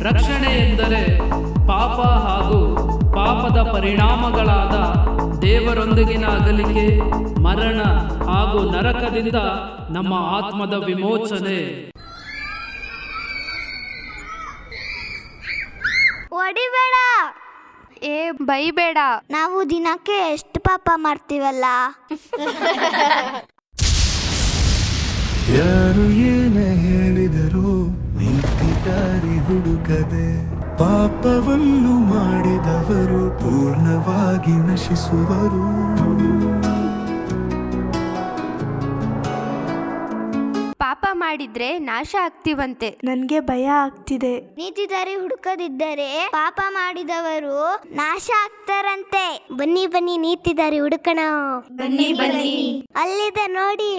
ರಕ್ಷಣೆ ಎಂದರೆ ಪಾಪ ಹಾಗೂ ಪಾಪದ ಪರಿಣಾಮಗಳಾದ ದೇವರೊಂದಿಗಿನ ಅಗಲಿಕೆ, ಮರಣ ಹಾಗೂ ನರಕದಿಂದ ನಮ್ಮ ಆತ್ಮದ ವಿಮೋಚನೆ. ಹೊಡಿಬೇಡ, ಬೈಬೇಡ. ನಾವು ದಿನಕ್ಕೆ ಎಷ್ಟು ಪಾಪ ಮಾಡ್ತೀವಲ್ಲ. ಯಾರು ಏನೇ ಹೇಳಿದರು ನೀತಿ ದಾರಿ ಹುಡುಕದೆ ಪಾಪವನ್ನು ಮಾಡಿದವರು ಪೂರ್ಣವಾಗಿ ನಶಿಸುವರು. ಪಾಪ ಮಾಡಿದ್ರೆ ನಾಶ ಆಗ್ತೀವಂತೆ. ನನ್ಗೆ ಭಯ ಆಗ್ತಿದೆ. ನೀತಿ ದಾರಿ ಹುಡುಕದಿದ್ದರೆ ಪಾಪ ಮಾಡಿದವರು ನಾಶ ಆಗ್ತಾರಂತೆ. ಬನ್ನಿ ಬನ್ನಿ, ನೀತಿ ದಾರಿ ಹುಡುಕಣ. ಬನ್ನಿ ಬನ್ನಿ. ಅಲ್ಲಿದೆ ನೋಡಿ.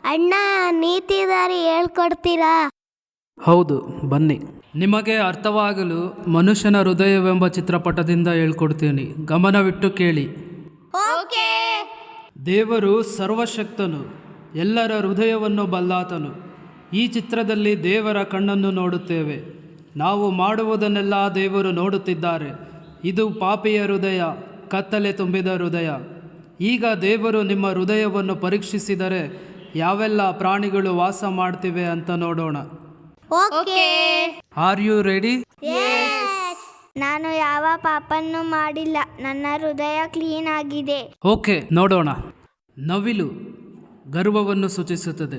ಅಣ್ಣ, ನೀತಿ ದಾರಿ ಹೇಳ್ಕೊಡ್ತೀರಾ? ಹೌದು, ಬನ್ನಿ. ನಿಮಗೆ ಅರ್ಥವಾಗಲು ಮನುಷ್ಯನ ಹೃದಯವೆಂಬ ಚಿತ್ರಪಟದಿಂದ ಹೇಳ್ಕೊಡ್ತೀನಿ. ಗಮನವಿಟ್ಟು ಕೇಳಿ. ಓಕೆ. ದೇವರು ಸರ್ವಶಕ್ತನು, ಎಲ್ಲರ ಹೃದಯವನ್ನು ಬಲ್ಲಾತನು. ಈ ಚಿತ್ರದಲ್ಲಿ ದೇವರ ಕಣ್ಣನ್ನು ನೋಡುತ್ತೇವೆ. ನಾವು ಮಾಡುವುದನ್ನೆಲ್ಲ ದೇವರು ನೋಡುತ್ತಿದ್ದಾರೆ. ಇದು ಪಾಪಿಯ ಹೃದಯ, ಕತ್ತಲೆ ತುಂಬಿದ ಹೃದಯ. ಈಗ ದೇವರು ನಿಮ್ಮ ಹೃದಯವನ್ನು ಪರೀಕ್ಷಿಸಿದರೆ ಯಾವೆಲ್ಲ ಪ್ರಾಣಿಗಳು ವಾಸ ಮಾಡ್ತಿವೆ ಅಂತ ನೋಡೋಣ. ಓಕೆ. Are you ready? ನಾನು ಯಾವ ಪಾಪನ್ನು ಮಾಡಿಲ್ಲ. ನನ್ನ ಹೃದಯ ಕ್ಲೀನ್ ಆಗಿದೆ. ಓಕೆ, ನೋಡೋಣ. ನವಿಲು ಗರ್ವವನ್ನು ಸೂಚಿಸುತ್ತದೆ.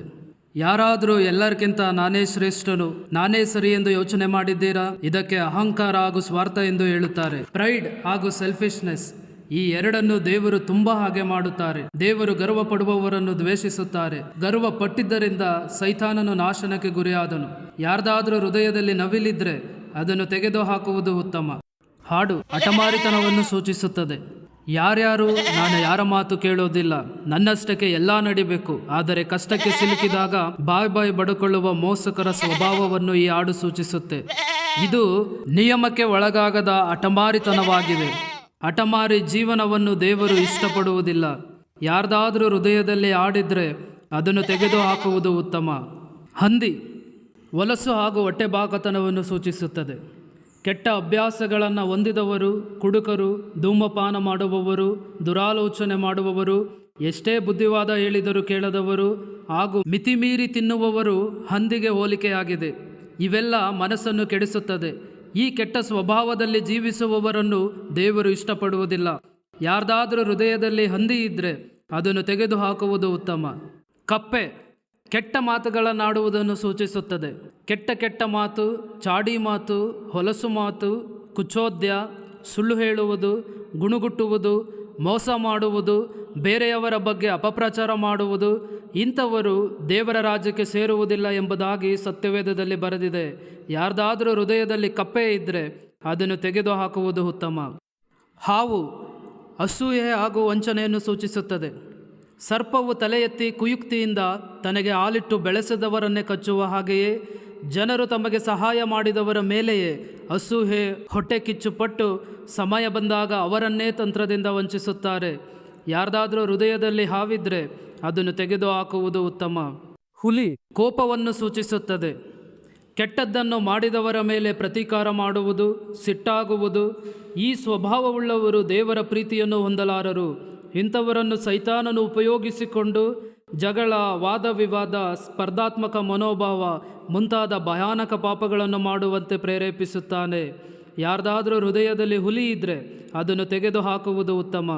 ಯಾರಾದರೂ ಎಲ್ಲರಿಗಿಂತ ನಾನೇ ಶ್ರೇಷ್ಠನು, ನಾನೇ ಸರಿ ಎಂದು ಯೋಚನೆ ಮಾಡಿದ್ದೀರಾ? ಇದಕ್ಕೆ ಅಹಂಕಾರ ಹಾಗೂ ಸ್ವಾರ್ಥ ಎಂದು ಹೇಳುತ್ತಾರೆ. ಪ್ರೈಡ್ ಹಾಗೂ ಸೆಲ್ಫಿಶ್ನೆಸ್, ಈ ಎರಡನ್ನು ದೇವರು ತುಂಬಾ ಹಾಗೆ ಮಾಡುತ್ತಾರೆ. ದೇವರು ಗರ್ವ ಪಡುವವರನ್ನು ದ್ವೇಷಿಸುತ್ತಾರೆ. ಗರ್ವ ಪಟ್ಟಿದ್ದರಿಂದ ಸೈತಾನನು ನಾಶನಕ್ಕೆ ಗುರಿಯಾದನು. ಯಾರ್ದಾದ್ರೂ ಹೃದಯದಲ್ಲಿ ನವಿಲಿದ್ರೆ ಅದನ್ನು ತೆಗೆದು ಹಾಕುವುದು ಉತ್ತಮ. ಹಾಡು ಹಠಮಾರಿತನವನ್ನು ಸೂಚಿಸುತ್ತದೆ. ಯಾರ್ಯಾರು ನಾನು ಯಾರ ಮಾತು ಕೇಳೋದಿಲ್ಲ, ನನ್ನಷ್ಟಕ್ಕೆ ಎಲ್ಲ ನಡಿಬೇಕು, ಆದರೆ ಕಷ್ಟಕ್ಕೆ ಸಿಲುಕಿದಾಗ ಬಾಯ್ ಬಡುಕೊಳ್ಳುವ ಮೋಸಕರ ಸ್ವಭಾವವನ್ನು ಈ ಹಾಡು ಸೂಚಿಸುತ್ತೆ. ಇದು ನಿಯಮಕ್ಕೆ ಒಳಗಾಗದ ಹಠಮಾರಿತನವಾಗಿದೆ. ಹಠಮಾರಿ ಜೀವನವನ್ನು ದೇವರು ಇಷ್ಟಪಡುವುದಿಲ್ಲ. ಯಾರ್ದಾದ್ರೂ ಹೃದಯದಲ್ಲಿ ಆಡಿದ್ರೆ ಅದನ್ನು ತೆಗೆದು ಹಾಕುವುದು ಉತ್ತಮ. ಹಂದಿ ಹೊಲಸು ಹಾಗೂ ಹೊಟ್ಟೆಬಾಕತನವನ್ನು ಸೂಚಿಸುತ್ತದೆ. ಕೆಟ್ಟ ಅಭ್ಯಾಸಗಳನ್ನು ಹೊಂದಿದವರು, ಕುಡುಕರು, ಧೂಮಪಾನ ಮಾಡುವವರು, ದುರಾಲೋಚನೆ ಮಾಡುವವರು, ಎಷ್ಟೇ ಬುದ್ಧಿವಾದ ಹೇಳಿದರೂ ಕೇಳದವರು ಹಾಗೂ ಮಿತಿಮೀರಿ ತಿನ್ನುವವರು ಹಂದಿಗೆ ಹೋಲಿಕೆಯಾಗಿದೆ. ಇವೆಲ್ಲ ಮನಸ್ಸನ್ನು ಕೆಡಿಸುತ್ತದೆ. ಈ ಕೆಟ್ಟ ಸ್ವಭಾವದಲ್ಲಿ ಜೀವಿಸುವವರನ್ನು ದೇವರು ಇಷ್ಟಪಡುವುದಿಲ್ಲ. ಯಾರ್ದಾದ್ರೂ ಹೃದಯದಲ್ಲಿ ಹಂದಿ ಇದ್ದರೆ ಅದನ್ನು ತೆಗೆದು ಹಾಕುವುದು ಉತ್ತಮ. ಕಪ್ಪೆ ಕೆಟ್ಟ ಮಾತುಗಳನ್ನಾಡುವುದನ್ನು ಸೂಚಿಸುತ್ತದೆ. ಕೆಟ್ಟ ಮಾತು, ಚಾಡಿ ಮಾತು, ಹೊಲಸು ಮಾತು, ಕುಚೋದ್ಯ, ಸುಳ್ಳು ಹೇಳುವುದು, ಗುಣುಗುಟ್ಟುವುದು, ಮೋಸ ಮಾಡುವುದು, ಬೇರೆಯವರ ಬಗ್ಗೆ ಅಪಪ್ರಚಾರ ಮಾಡುವುದು, ಇಂಥವರು ದೇವರ ರಾಜ್ಯಕ್ಕೆ ಸೇರುವುದಿಲ್ಲ ಎಂಬುದಾಗಿ ಸತ್ಯವೇದದಲ್ಲಿ ಬರೆದಿದೆ. ಯಾರ್ದಾದರೂ ಹೃದಯದಲ್ಲಿ ಕಪ್ಪೆ ಇದ್ದರೆ ಅದನ್ನು ತೆಗೆದು ಹಾಕುವುದು ಉತ್ತಮ. ಹಾವು ಅಸೂಯೆ ಹಾಗೂ ವಂಚನೆಯನ್ನು ಸೂಚಿಸುತ್ತದೆ. ಸರ್ಪವು ತಲೆ ಎತ್ತಿ ಕುಯುಕ್ತಿಯಿಂದ ತನಗೆ ಹಾಲಿಟ್ಟು ಬೆಳೆಸಿದವರನ್ನೇ ಕಚ್ಚುವ ಹಾಗೆಯೇ ಜನರು ತಮಗೆ ಸಹಾಯ ಮಾಡಿದವರ ಮೇಲೆಯೇ ಅಸೂಯೆ, ಹೊಟ್ಟೆ ಕಿಚ್ಚುಪಟ್ಟು ಸಮಯ ಬಂದಾಗ ಅವರನ್ನೇ ತಂತ್ರದಿಂದ ವಂಚಿಸುತ್ತಾರೆ. ಯಾರ್ದಾದ್ರೂ ಹೃದಯದಲ್ಲಿ ಹಾವಿದ್ರೆ ಅದನ್ನು ತೆಗೆದು ಹಾಕುವುದು ಉತ್ತಮ. ಹುಲಿ ಕೋಪವನ್ನು ಸೂಚಿಸುತ್ತದೆ. ಕೆಟ್ಟದ್ದನ್ನು ಮಾಡಿದವರ ಮೇಲೆ ಪ್ರತೀಕಾರ ಮಾಡುವುದು, ಸಿಟ್ಟಾಗುವುದು. ಈ ಸ್ವಭಾವವುಳ್ಳವರು ದೇವರ ಪ್ರೀತಿಯನ್ನು ಹೊಂದಲಾರರು. ಇಂಥವರನ್ನು ಸೈತಾನನು ಉಪಯೋಗಿಸಿಕೊಂಡು ಜಗಳ, ವಾದ ವಿವಾದ, ಸ್ಪರ್ಧಾತ್ಮಕ ಮನೋಭಾವ ಮುಂತಾದ ಭಯಾನಕ ಪಾಪಗಳನ್ನು ಮಾಡುವಂತೆ ಪ್ರೇರೇಪಿಸುತ್ತಾನೆ. ಯಾರ್ದಾದ್ರೂ ಹೃದಯದಲ್ಲಿ ಹುಲಿ ಇದ್ದರೆ ಅದನ್ನು ತೆಗೆದು ಹಾಕುವುದು ಉತ್ತಮ.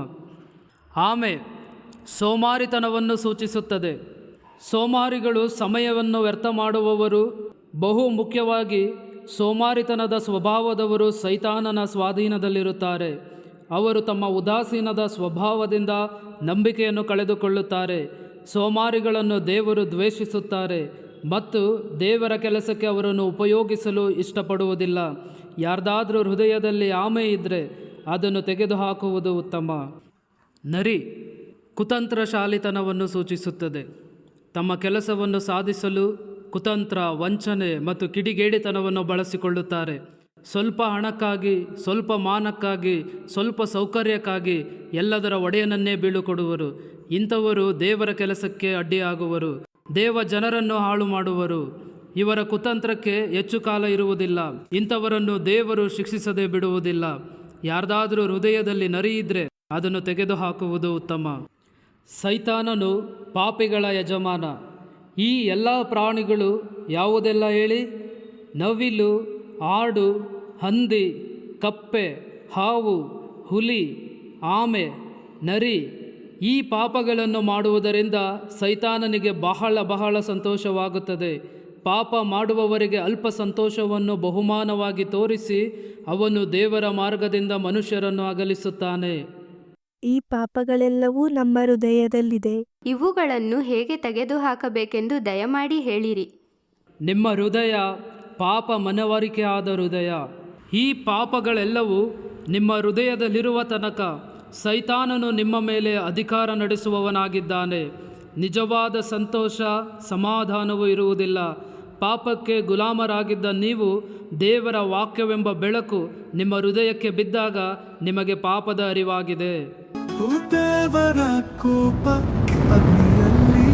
ಆಮೆ ಸೋಮಾರಿತನವನ್ನು ಸೂಚಿಸುತ್ತದೆ. ಸೋಮಾರಿಗಳು ಸಮಯವನ್ನು ವ್ಯರ್ಥ ಮಾಡುವವರು. ಬಹು ಮುಖ್ಯವಾಗಿ ಸೋಮಾರಿತನದ ಸ್ವಭಾವದವರು ಸೈತಾನನ ಸ್ವಾಧೀನದಲ್ಲಿರುತ್ತಾರೆ. ಅವರು ತಮ್ಮ ಉದಾಸೀನದ ಸ್ವಭಾವದಿಂದ ನಂಬಿಕೆಯನ್ನು ಕಳೆದುಕೊಳ್ಳುತ್ತಾರೆ. ಸೋಮಾರಿಗಳನ್ನು ದೇವರು ದ್ವೇಷಿಸುತ್ತಾರೆ ಮತ್ತು ದೇವರ ಕೆಲಸಕ್ಕೆ ಅವರನ್ನು ಉಪಯೋಗಿಸಲು ಇಷ್ಟಪಡುವುದಿಲ್ಲ. ಯಾರ್ದಾದ್ರೂ ಹೃದಯದಲ್ಲಿ ಆಮೆ ಇದ್ದರೆ ಅದನ್ನು ತೆಗೆದುಹಾಕುವುದು ಉತ್ತಮ. ನರಿ ಕುತಂತ್ರಶಾಲಿತನವನ್ನು ಸೂಚಿಸುತ್ತದೆ. ತಮ್ಮ ಕೆಲಸವನ್ನು ಸಾಧಿಸಲು ಕುತಂತ್ರ, ವಂಚನೆ ಮತ್ತು ಕಿಡಿಗೇಡಿತನವನ್ನು ಬಳಸಿಕೊಳ್ಳುತ್ತಾರೆ. ಸ್ವಲ್ಪ ಹಣಕ್ಕಾಗಿ, ಸ್ವಲ್ಪ ಮಾನಕ್ಕಾಗಿ, ಸ್ವಲ್ಪ ಸೌಕರ್ಯಕ್ಕಾಗಿ ಎಲ್ಲದರ ಒಡೆಯನನ್ನೇ ಬೀಳುಕೊಡುವರು. ಇಂಥವರು ದೇವರ ಕೆಲಸಕ್ಕೆ ಅಡ್ಡಿಯಾಗುವರು. ದೇವ ಜನರನ್ನು ಹಾಳು ಮಾಡುವರು. ಇವರ ಕುತಂತ್ರಕ್ಕೆ ಹೆಚ್ಚು ಕಾಲ ಇರುವುದಿಲ್ಲ. ಇಂಥವರನ್ನು ದೇವರು ಶಿಕ್ಷಿಸದೆ ಬಿಡುವುದಿಲ್ಲ. ಯಾರ್ದಾದರೂ ಹೃದಯದಲ್ಲಿ ನರಿಯಿದ್ರೆ ಅದನ್ನು ತೆಗೆದುಹಾಕುವುದು ಉತ್ತಮ. ಸೈತಾನನು ಪಾಪಿಗಳ ಯಜಮಾನ. ಈ ಎಲ್ಲ ಪ್ರಾಣಿಗಳು ಯಾವುದೆಲ್ಲ ಹೇಳಿ? ನವಿಲು, ಆಡು, ಹಂದಿ, ಕಪ್ಪೆ, ಹಾವು, ಹುಲಿ, ಆಮೆ, ನರಿ. ಈ ಪಾಪಗಳನ್ನು ಮಾಡುವುದರಿಂದ ಸೈತಾನನಿಗೆ ಬಹಳ ಸಂತೋಷವಾಗುತ್ತದೆ. ಪಾಪ ಮಾಡುವವರಿಗೆ ಅಲ್ಪ ಸಂತೋಷವನ್ನು ಬಹುಮಾನವಾಗಿ ತೋರಿಸಿ ಅವನು ದೇವರ ಮಾರ್ಗದಿಂದ ಮನುಷ್ಯರನ್ನು ಅಗಲಿಸುತ್ತಾನೆ. ಈ ಪಾಪಗಳೆಲ್ಲವೂ ನಮ್ಮ ಹೃದಯದಲ್ಲಿದೆ. ಇವುಗಳನ್ನು ಹೇಗೆ ತೆಗೆದುಹಾಕಬೇಕೆಂದು ದಯಮಾಡಿ ಹೇಳಿರಿ. ನಿಮ್ಮ ಹೃದಯ ಪಾಪ ಮನವರಿಕೆಯಾದ ಹೃದಯ. ಈ ಪಾಪಗಳೆಲ್ಲವೂ ನಿಮ್ಮ ಹೃದಯದಲ್ಲಿರುವ ತನಕ ಸೈತಾನನು ನಿಮ್ಮ ಮೇಲೆ ಅಧಿಕಾರ ನಡೆಸುವವನಾಗಿದ್ದಾನೆ. ನಿಜವಾದ ಸಂತೋಷ ಸಮಾಧಾನವೂ ಇರುವುದಿಲ್ಲ. ಪಾಪಕ್ಕೆ ಗುಲಾಮರಾಗಿದ್ದ ನೀವು ದೇವರ ವಾಕ್ಯವೆಂಬ ಬೆಳಕು ನಿಮ್ಮ ಹೃದಯಕ್ಕೆ ಬಿದ್ದಾಗ ನಿಮಗೆ ಪಾಪದ ಅರಿವಾಗಿದೆ. ಓ ದೇವರ ಕೋಪ ಅಗ್ನಿಯಲ್ಲಿ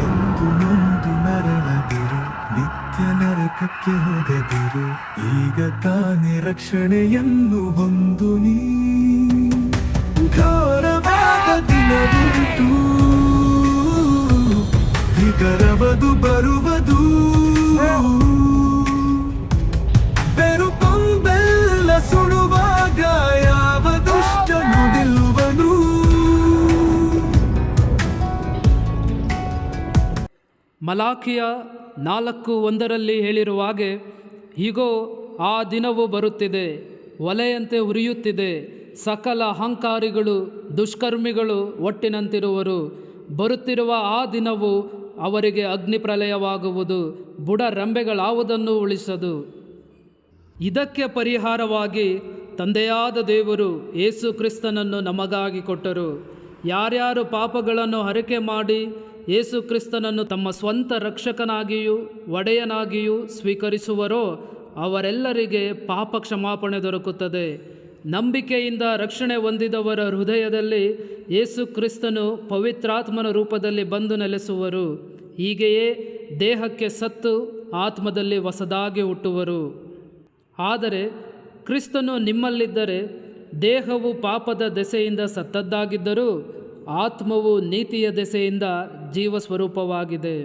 ಎಂದು ನೊಂದು ನರಳದಿರು, ನಿತ್ಯ ನರಕಕ್ಕೆ ಹೋಗದಿರು. ಈಗ ತಾನೇ ರಕ್ಷಣೆಯನ್ನು ಹೊಂದು ನೀ. ಘೋರವಾದ ದಿನವುಂಟು, ವಿಕರವದು ಬರುವುದು. ಬೆರುಕೊಂಬೆಲ್ಲ ಸುಡುವಾಗ ಯಾವ ದುಷ್ಟನು ನಿಲ್ಲುವನು? ಮಲಾಖಿಯ 4:1 ಹೇಳಿರುವ ಹಾಗೆ, ಹೀಗೋ ಆ ದಿನವು ಬರುತ್ತಿದೆ, ಒಲೆಯಂತೆ ಉರಿಯುತ್ತಿದೆ. ಸಕಲ ಅಹಂಕಾರಿಗಳು ದುಷ್ಕರ್ಮಿಗಳು ಒಟ್ಟಿನಂತಿರುವರು. ಬರುತ್ತಿರುವ ಆ ದಿನವು ಅವರಿಗೆ ಅಗ್ನಿ ಪ್ರಳಯವಾಗುವುದು. ಬುಡ ರೆಂಬೆಗಳಾವುದನ್ನು ಉಳಿಸದು. ಇದಕ್ಕೆ ಪರಿಹಾರವಾಗಿ ತಂದೆಯಾದ ದೇವರು ಯೇಸು ಕ್ರಿಸ್ತನನ್ನು ನಮಗಾಗಿ ಕೊಟ್ಟರು. ಯಾರ್ಯಾರು ಪಾಪಗಳನ್ನು ಹರಕೆ ಮಾಡಿ ಯೇಸು ಕ್ರಿಸ್ತನನ್ನು ತಮ್ಮ ಸ್ವಂತ ರಕ್ಷಕನಾಗಿಯೂ ಒಡೆಯನಾಗಿಯೂ ಸ್ವೀಕರಿಸುವರೋ ಅವರೆಲ್ಲರಿಗೆ ಪಾಪ ಕ್ಷಮಾಪಣೆ ದೊರಕುತ್ತದೆ. ನಂಬಿಕೆಯಿಂದ ರಕ್ಷಣೆ ಹೊಂದಿದವರ ಹೃದಯದಲ್ಲಿ ಯೇಸು ಕ್ರಿಸ್ತನು ಪವಿತ್ರಾತ್ಮನ ರೂಪದಲ್ಲಿ ಬಂದು ನೆಲೆಸುವರು. ಹೀಗೆಯೇ ದೇಹಕ್ಕೆ ಸತ್ತು ಆತ್ಮದಲ್ಲಿ ಹೊಸದಾಗಿ ಹುಟ್ಟುವರು. ಆದರೆ ಕ್ರಿಸ್ತನು ನಿಮ್ಮಲ್ಲಿದ್ದರೆ ದೇಹವು ಪಾಪದ ದೆಸೆಯಿಂದ ಸತ್ತದ್ದಾಗಿದ್ದರೂ ಆತ್ಮವು ನೀತಿಯ ದೆಸೆಯಿಂದ ಜೀವಸ್ವರೂಪವಾಗಿದೆ.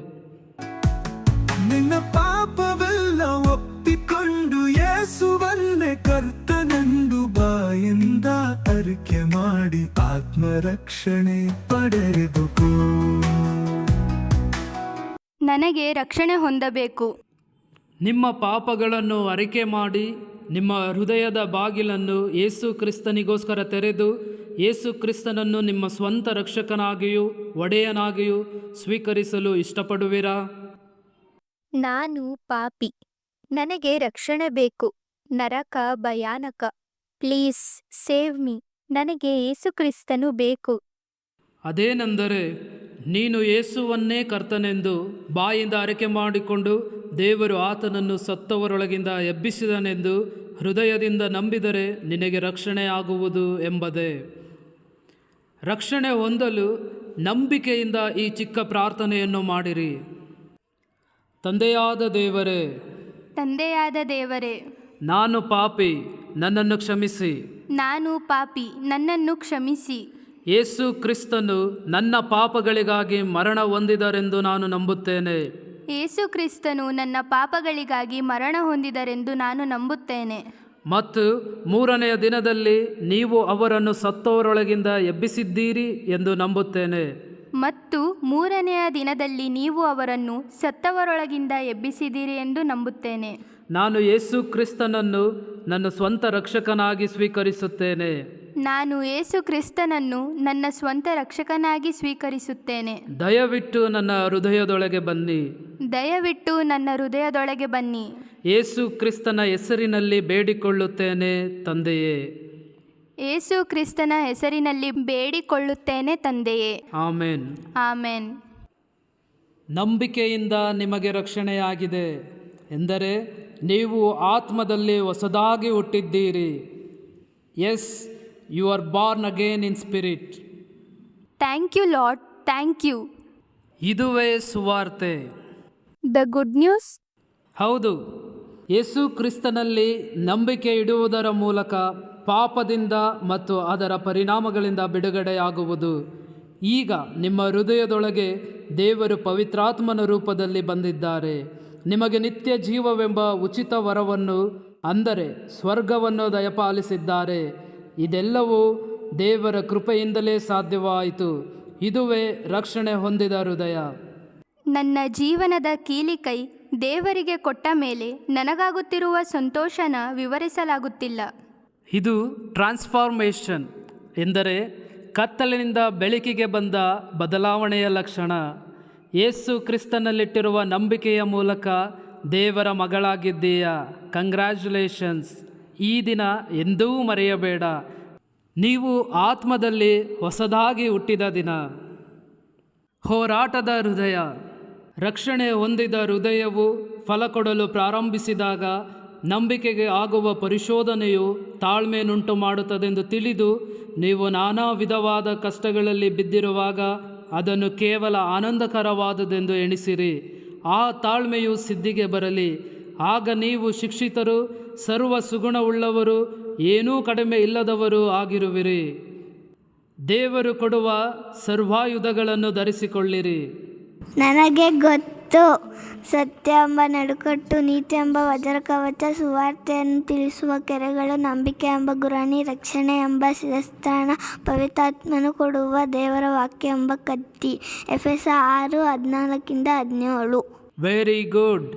ನಿನ್ನ ಪಾಪವೆಲ್ಲ ಒಪ್ಪಿಕೊಂಡು ಯೇಸುವನ್ನೇ ಕರ್ತನೆಂದು ಬಾಯಿಂದ ಅರಿಕೆ ಮಾಡಿ ಆತ್ಮರಕ್ಷಣೆ ಪಡೆದುಕೋ. ನನಗೆ ರಕ್ಷಣೆ ಹೊಂದಬೇಕು. ನಿಮ್ಮ ಪಾಪಗಳನ್ನು ಅರಿಕೆ ಮಾಡಿ ನಿಮ್ಮ ಹೃದಯದ ಬಾಗಿಲನ್ನು ಯೇಸು ಕ್ರಿಸ್ತನಿಗೋಸ್ಕರ ತೆರೆದು ಯೇಸು ಕ್ರಿಸ್ತನನ್ನು ನಿಮ್ಮ ಸ್ವಂತ ರಕ್ಷಕನಾಗಿಯೂ ಒಡೆಯನಾಗಿಯೂ ಸ್ವೀಕರಿಸಲು ಇಷ್ಟಪಡುವಿರಾ? ನಾನು ಪಾಪಿ, ನನಗೆ ರಕ್ಷಣೆ ಬೇಕು. ನರಕ ಭಯಾನಕ. Please save me. ನನಗೆ ಯೇಸು ಕ್ರಿಸ್ತನು ಬೇಕು. ಅದೇನೆಂದರೆ, ನೀನು ಯೇಸುವನ್ನೇ ಕರ್ತನೆಂದು ಬಾಯಿಂದ ಅರಿಕೆ ಮಾಡಿಕೊಂಡು ದೇವರು ಆತನನ್ನು ಸತ್ತವರೊಳಗಿಂದ ಎಬ್ಬಿಸಿದನೆಂದು ಹೃದಯದಿಂದ ನಂಬಿದರೆ ನಿನಗೆ ರಕ್ಷಣೆಯಾಗುವುದು ಎಂಬುದೇ. ರಕ್ಷಣೆ ಹೊಂದಲು ನಂಬಿಕೆಯಿಂದ ಈ ಚಿಕ್ಕ ಪ್ರಾರ್ಥನೆಯನ್ನು ಮಾಡಿರಿ. ತಂದೆಯಾದ ದೇವರೇ, ನಾನು ಪಾಪಿ, ನನ್ನನ್ನು ಕ್ಷಮಿಸಿ. ನಾನು ಪಾಪಿ, ನನ್ನನ್ನು ಕ್ಷಮಿಸಿ. ಯೇಸು ಕ್ರಿಸ್ತನು ನನ್ನ ಪಾಪಗಳಿಗಾಗಿ ಮರಣ ಹೊಂದಿದರೆಂದು ನಾನು ನಂಬುತ್ತೇನೆ. ಯೇಸು ಕ್ರಿಸ್ತನು ನನ್ನ ಪಾಪಗಳಿಗಾಗಿ ಮರಣ ಹೊಂದಿದರೆಂದು ನಾನು ನಂಬುತ್ತೇನೆ. ಮತ್ತು 3ನೆಯ ದಿನದಲ್ಲಿ ನೀವು ಅವರನ್ನು ಸತ್ತವರೊಳಗಿಂದ ಎಬ್ಬಿಸಿದ್ದೀರಿ ಎಂದು ನಂಬುತ್ತೇನೆ. ಮತ್ತು 3ನೆಯ ದಿನದಲ್ಲಿ ನೀವು ಅವರನ್ನು ಸತ್ತವರೊಳಗಿಂದ ಎಬ್ಬಿಸಿದಿರಿ ಎಂದು ನಂಬುತ್ತೇನೆ. ನಾನು ಯೇಸು ಕ್ರಿಸ್ತನನ್ನು ನನ್ನ ಸ್ವಂತ ರಕ್ಷಕನಾಗಿ ಸ್ವೀಕರಿಸುತ್ತೇನೆ. ನಾನು ಯೇಸು ಕ್ರಿಸ್ತನನ್ನು ನನ್ನ ಸ್ವಂತ ರಕ್ಷಕನಾಗಿ ಸ್ವೀಕರಿಸುತ್ತೇನೆ. ದಯವಿಟ್ಟು ನನ್ನ ಹೃದಯದೊಳಗೆ ಬನ್ನಿ. ದಯವಿಟ್ಟು ನನ್ನ ಹೃದಯದೊಳಗೆ ಬನ್ನಿ. ಯೇಸು ಕ್ರಿಸ್ತನ ಹೆಸರಿನಲ್ಲಿ ಬೇಡಿಕೊಳ್ಳುತ್ತೇನೆ ತಂದೆಯೇ. ಯೇಸು ಕ್ರಿಸ್ತನ ಹೆಸರಿನಲ್ಲಿ ಬೇಡಿಕೊಳ್ಳುತ್ತೇನೆ ತಂದೆಯೇ. ಆಮೇನ್. ಆಮೇನ್. ನಂಬಿಕೆಯಿಂದ ನಿಮಗೆ ರಕ್ಷಣೆಯಾಗಿದೆ ಎಂದರೆ ನೀವು ಆತ್ಮದಲ್ಲಿ ಹೊಸದಾಗಿ ಹುಟ್ಟಿದ್ದೀರಿ. Yes, you are born again in spirit. Thank you Lord, thank you. ಇದುವೇ ಸುವಾರ್ತೆ. The good news? ಹೌದು, ಯೇಸು ಕ್ರಿಸ್ತನಲ್ಲಿ ನಂಬಿಕೆ ಇಡುವುದರ ಮೂಲಕ ಪಾಪದಿಂದ ಮತ್ತು ಅದರ ಪರಿಣಾಮಗಳಿಂದ ಬಿಡುಗಡೆಯಾಗುವುದು. ಈಗ ನಿಮ್ಮ ಹೃದಯದೊಳಗೆ ದೇವರು ಪವಿತ್ರಾತ್ಮನ ರೂಪದಲ್ಲಿ ಬಂದಿದ್ದಾರೆ. ನಿಮಗೆ ನಿತ್ಯ ಜೀವವೆಂಬ ಉಚಿತ ವರವನ್ನು, ಅಂದರೆ ಸ್ವರ್ಗವನ್ನು ದಯಪಾಲಿಸಿದ್ದಾರೆ. ಇದೆಲ್ಲವೂ ದೇವರ ಕೃಪೆಯಿಂದಲೇ ಸಾಧ್ಯವಾಯಿತು. ಇದುವೇ ರಕ್ಷಣೆ ಹೊಂದಿದ ಹೃದಯ. ನನ್ನ ಜೀವನದ ಕೀಲಿಕೈ ದೇವರಿಗೆ ಕೊಟ್ಟ ಮೇಲೆ ನನಗಾಗುತ್ತಿರುವ ಸಂತೋಷನ ವಿವರಿಸಲಾಗುತ್ತಿಲ್ಲ. ಇದು ಟ್ರಾನ್ಸ್ಫಾರ್ಮೇಷನ್ ಎಂದರೆ ಕತ್ತಲಿನಿಂದ ಬೆಳಕಿಗೆ ಬಂದ ಬದಲಾವಣೆಯ ಲಕ್ಷಣ. ಯೇಸು ಕ್ರಿಸ್ತನಲ್ಲಿಟ್ಟಿರುವ ನಂಬಿಕೆಯ ಮೂಲಕ ದೇವರ ಮಗಳಾಗಿದ್ದೀಯಾ. ಕಂಗ್ರ್ಯಾಚುಲೇಷನ್ಸ್. ಈ ದಿನ ಎಂದೂ ಮರೆಯಬೇಡ. ನೀವು ಆತ್ಮದಲ್ಲಿ ಹೊಸದಾಗಿ ಹುಟ್ಟಿದ ದಿನ. ಹೋರಾಟದ ಹೃದಯ. ರಕ್ಷಣೆ ಹೊಂದಿದ ಹೃದಯವು ಫಲ ಕೊಡಲು ಪ್ರಾರಂಭಿಸಿದಾಗ ನಂಬಿಕೆಗೆ ಆಗುವ ಪರಿಶೋಧನೆಯು ತಾಳ್ಮೆಯನ್ನುಂಟು ಮಾಡುತ್ತದೆಂದು ತಿಳಿದು ನೀವು ನಾನಾ ವಿಧವಾದ ಕಷ್ಟಗಳಲ್ಲಿ ಬಿದ್ದಿರುವಾಗ ಅದನ್ನು ಕೇವಲ ಆನಂದಕರವಾದುದೆಂದು ಎಣಿಸಿರಿ. ಆ ತಾಳ್ಮೆಯು ಸಿದ್ಧಿಗೆ ಬರಲಿ. ಆಗ ನೀವು ಶಿಕ್ಷಿತರು, ಸರ್ವ ಸುಗುಣವುಳ್ಳವರು, ಏನೂ ಕಡಿಮೆ ಇಲ್ಲದವರು ಆಗಿರುವಿರಿ. ದೇವರು ಕೊಡುವ ಸರ್ವಾಯುಧಗಳನ್ನು ಧರಿಸಿಕೊಳ್ಳಿರಿ. ನನಗೆ ಗೊತ್ತು, ಸತ್ಯ ಎಂಬ ನಡುಕಟ್ಟು, ನೀತಿ ಎಂಬ ವಜ್ರಕವಚ, ಸುವಾರ್ತೆಯನ್ನು ತಿಳಿಸುವ ಕೆರೆಗಳು, ನಂಬಿಕೆ ಎಂಬ ಗುರಾಣಿ, ರಕ್ಷಣೆ ಎಂಬ ಶಿರಸ್ತ್ರಾಣ, ಪವಿತ್ರಾತ್ಮನು ಕೊಡುವ ದೇವರ ವಾಕ್ಯ ಎಂಬ ಕತ್ತಿ. ಎಫೆಸ 6:14-17. Very good.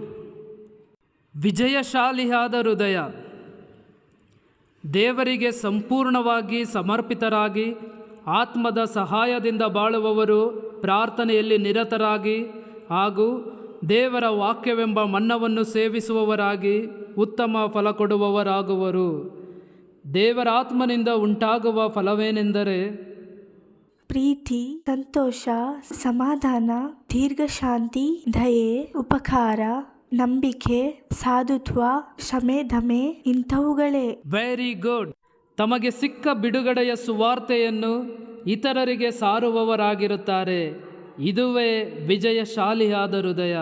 ವಿಜಯಶಾಲಿಯಾದ ಹೃದಯ. ದೇವರಿಗೆ ಸಂಪೂರ್ಣವಾಗಿ ಸಮರ್ಪಿತರಾಗಿ ಆತ್ಮದ ಸಹಾಯದಿಂದ ಬಾಳುವವರು ಪ್ರಾರ್ಥನೆಯಲ್ಲಿ ನಿರತರಾಗಿ ಹಾಗೂ ದೇವರ ವಾಕ್ಯವೆಂಬ ಮನ್ನವನ್ನು ಸೇವಿಸುವವರಾಗಿ ಉತ್ತಮ ಫಲ ಕೊಡುವವರಾಗುವರು. ದೇವರ ಆತ್ಮನಿಂದ ಉಂಟಾಗುವ ಫಲವೇನೆಂದರೆ ಪ್ರೀತಿ, ಸಂತೋಷ, ಸಮಾಧಾನ, ದೀರ್ಘಶಾಂತಿ, ದಯೆ, ಉಪಕಾರ, ನಂಬಿಕೆ, ಸಾಧುತ್ವ, ಕ್ಷಮೆ, ದಮೆ ಇಂಥವುಗಳೇ. Very good. ತಮಗೆ ಸಿಕ್ಕ ಬಿಡುಗಡೆಯ ಸುವಾರ್ತೆಯನ್ನು ಇತರರಿಗೆ ಸಾರುವವರಾಗಿರುತ್ತಾರೆ. ಇದುವೇ ವಿಜಯಶಾಲಿಯಾದ ಹೃದಯ.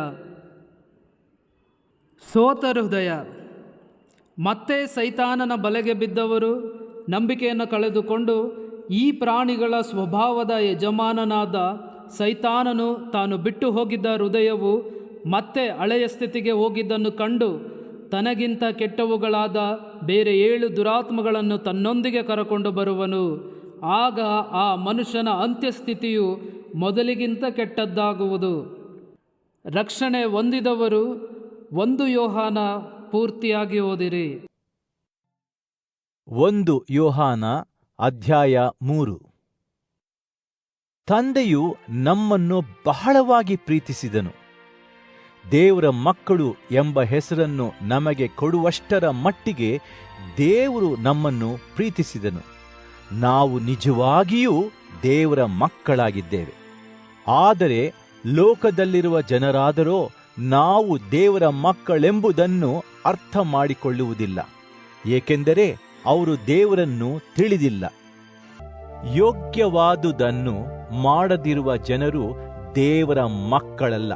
ಸೋತ ಹೃದಯ. ಮತ್ತೆ ಸೈತಾನನ ಬಲೆಗೆ ಬಿದ್ದವರು ನಂಬಿಕೆಯನ್ನು ಕಳೆದುಕೊಂಡು ಈ ಪ್ರಾಣಿಗಳ ಸ್ವಭಾವದ ಯಜಮಾನನಾದ ಸೈತಾನನು ತಾನು ಬಿಟ್ಟು ಹೋಗಿದ್ದ ಹೃದಯವು ಮತ್ತೆ ಹಳೆಯ ಸ್ಥಿತಿಗೆ ಹೋಗಿದ್ದನ್ನು ಕಂಡು ತನಗಿಂತ ಕೆಟ್ಟವುಗಳಾದ ಬೇರೆ 7 ದುರಾತ್ಮಗಳನ್ನು ತನ್ನೊಂದಿಗೆ ಕರಕೊಂಡು ಬರುವನು. ಆಗ ಆ ಮನುಷ್ಯನ ಅಂತ್ಯಸ್ಥಿತಿಯು ಮೊದಲಿಗಿಂತ ಕೆಟ್ಟದ್ದಾಗುವುದು. ರಕ್ಷಣೆ ಹೊಂದಿದವರು 1 ಯೋಹಾನ ಪೂರ್ತಿಯಾಗಿ ಓದಿರಿ. 1 ಯೋಹಾನ ಅಧ್ಯಾಯ 3. ತಂದೆಯು ನಮ್ಮನ್ನು ಬಹಳವಾಗಿ ಪ್ರೀತಿಸಿದನು. ದೇವರ ಮಕ್ಕಳು ಎಂಬ ಹೆಸರನ್ನು ನಮಗೆ ಕೊಡುವಷ್ಟರ ಮಟ್ಟಿಗೆ ದೇವರು ನಮ್ಮನ್ನು ಪ್ರೀತಿಸಿದನು. ನಾವು ನಿಜವಾಗಿಯೂ ದೇವರ ಮಕ್ಕಳಾಗಿದ್ದೇವೆ. ಆದರೆ ಲೋಕದಲ್ಲಿರುವ ಜನರಾದರೋ ನಾವು ದೇವರ ಮಕ್ಕಳೆಂಬುದನ್ನು ಅರ್ಥ ಮಾಡಿಕೊಳ್ಳುವುದಿಲ್ಲ, ಏಕೆಂದರೆ ಅವರು ದೇವರನ್ನು ತಿಳಿದಿಲ್ಲ. ಯೋಗ್ಯವಾದುದನ್ನು ಮಾಡದಿರುವ ಜನರು ದೇವರ ಮಕ್ಕಳಲ್ಲ.